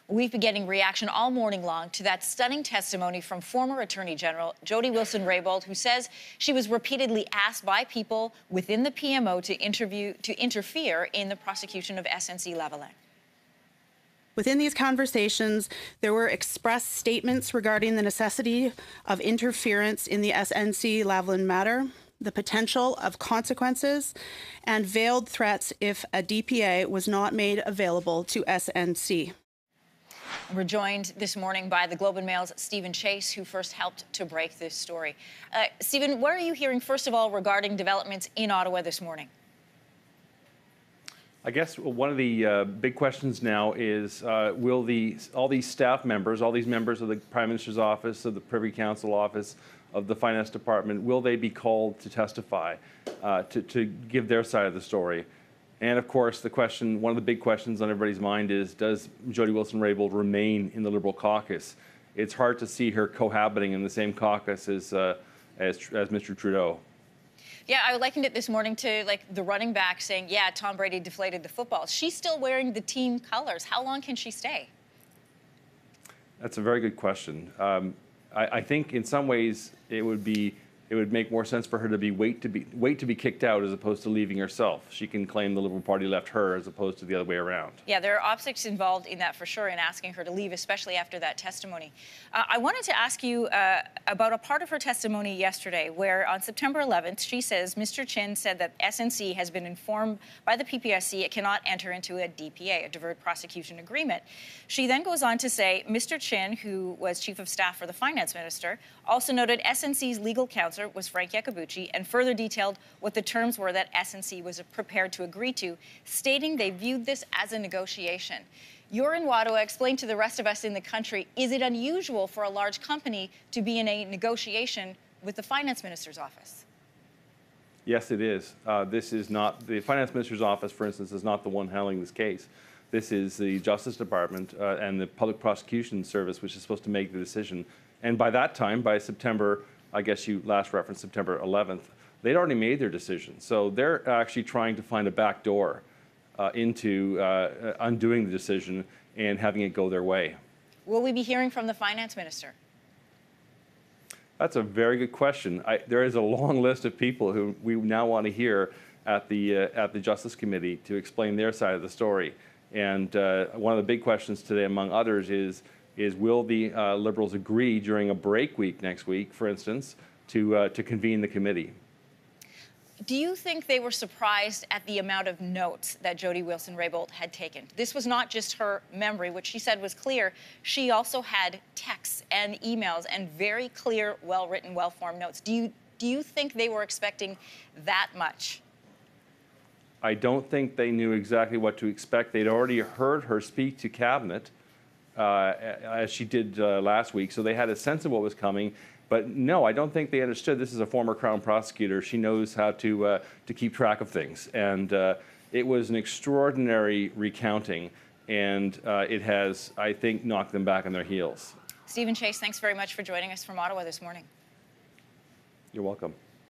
We've been getting reaction all morning long to that stunning testimony from former Attorney General Jody Wilson-Raybould, who says she was repeatedly asked by people within the PMO to interfere in the prosecution of SNC-Lavalin. Within these conversations, there were expressed statements regarding the necessity of interference in the SNC-Lavalin matter, the potential of consequences, and veiled threats if a DPA was not made available to SNC. We're joined this morning by the Globe and Mail's Stephen Chase, who first helped to break this story. Stephen, what are you hearing, first of all, regarding developments in Ottawa this morning? I guess one of the big questions now is, will all these staff members, all these members of the Prime Minister's office, of the Privy Council office, of the Finance Department, will they be called to testify, to give their side of the story? And of course, the question, one of the big questions on everybody's mind is, does Jody Wilson-Raybould remain in the Liberal caucus? It's hard to see her cohabiting in the same caucus as Mr. Trudeau. Yeah, I likened it this morning to like the running back saying, yeah, Tom Brady deflated the football. She's still wearing the team colors. How long can she stay? That's a very good question. I think in some ways it would make more sense for her to wait to be kicked out as opposed to leaving herself. She can claim the Liberal Party left her as opposed to the other way around. Yeah, there are optics involved in that for sure, in asking her to leave, especially after that testimony. I wanted to ask you about a part of her testimony yesterday where on September 11th, she says Mr. Chin said that SNC has been informed by the PPSC it cannot enter into a DPA, a Deferred Prosecution Agreement. She then goes on to say Mr. Chin, who was Chief of Staff for the Finance Minister, also noted SNC's legal counsel was Frank Iacobucci, and further detailed what the terms were that SNC was prepared to agree to, stating they viewed this as a negotiation. You're in Ottawa. Explain to the rest of us in the country, is it unusual for a large company to be in a negotiation with the Finance Minister's office? Yes, it is. This is not, the Finance Minister's office, for instance, is not the one handling this case. This is the Justice Department and the Public Prosecution Service, which is supposed to make the decision. And by that time, by September, I guess you last referenced September 11th, they'd already made their decision. So they're actually trying to find a back door into undoing the decision and having it go their way. Will we be hearing from the Finance Minister? That's a very good question. There is a long list of people who we now want to hear at the Justice Committee to explain their side of the story. And one of the big questions today, among others, is will the Liberals agree during a break week next week, for instance, to convene the committee? Do you think they were surprised at the amount of notes that Jody Wilson-Raybould had taken? This was not just her memory, which she said was clear. She also had texts and emails and very clear, well-written, well-formed notes. Do you think they were expecting that much? I don't think they knew exactly what to expect. They'd already heard her speak to Cabinet, as she did last week, so they had a sense of what was coming. But no, I don't think they understood. This is a former Crown prosecutor. She knows how to keep track of things. And it was an extraordinary recounting, and it has, I think, knocked them back on their heels. Stephen Chase, thanks very much for joining us from Ottawa this morning. You're welcome.